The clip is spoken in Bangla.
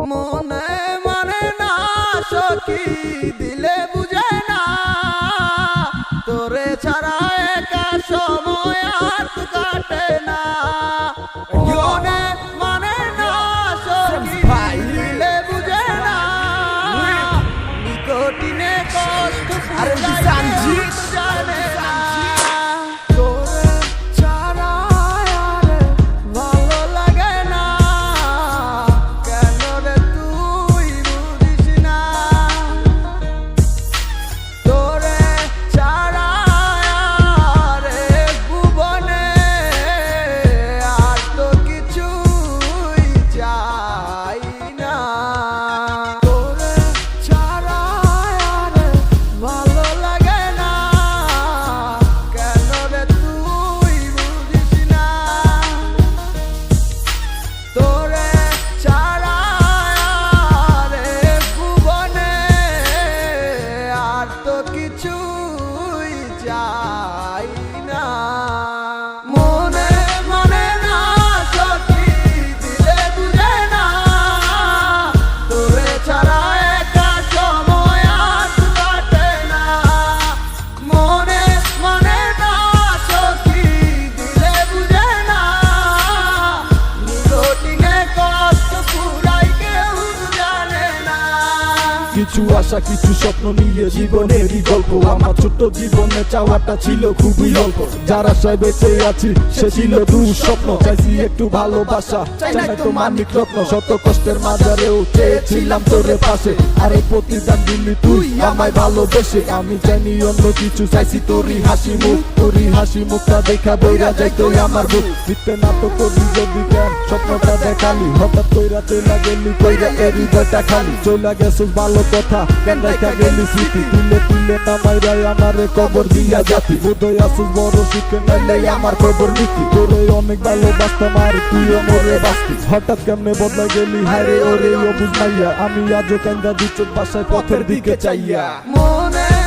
মনে মানে না সখী দিলে বুঝে না তোরে ছাড়া একা সময় আর কাটে না মনে মানে না সখী দিলে বুঝে না নিকটিনে কষ্ট আরে জানজি জানে না তোরে ছাড়া আর ভালো লাগে না কেন রে তুই বুঝিস না তোরে ছাড়া আর ভুবনে আর তো কিছুই চাই না তোরে ছাড়া আর ভালো লাগে না কেন রে তুই বুঝিস না তোরে ছাড়া আর ভুবনে আর তো কিছুই চাই না মনে মানে না সখী দিলে বুঝে না তোরে ছাড়া একা সময় আর কাটে না মনে মানে না সখী দিলে বুঝে না নিকটিনে কষ্ট পুরাই কেউ জানে না কিছু আশা কিছু স্বপ্ন নিয়ে জীবনেরই গল্প আমার ছোট্ট জীবনে চাওয়াটা ছিল খুবই অল্প যার আশায় বেঁচে আছি সে ছিল দুঃস্বপ্ন চাইছি একটু ভালোবাসা চাই না তো মানিক রত্ন শত কষ্টের মাঝারেও চেয়েছিলাম তোরে পাশে আর এই প্রতিদান দিলি তুই আমায় ভালোবেসে আমি চাইনি অন্য কিছু চাইছি তোরই হাসি মুখটা দেখা বইরা যাইতো আমার বুক দিতে নাটক করবি যদি কেন স্বপ্নটা দেখালি হঠাৎ কইরা চইলা গেলি কইরা এর হৃদয়টা খালি চইলা গেছিস ভালো কথা কেন দেখা গেলি স্মৃতি তুলে নামাইরা আমারে কবর দিয়া জাতি বোধহয় আসিস বড় শিখে নাইলে আমার খবর নীতি তোরে অনেক ভালোবাসতাম আর তুইও মরে বাঁচতি হঠাৎ কেমনে বদলা গেলি হারে ওরে ও বুঝাইয়া আমি আজও কান্দা দিচ্ছ বাসায় পথের দিকে চাইয়া মনে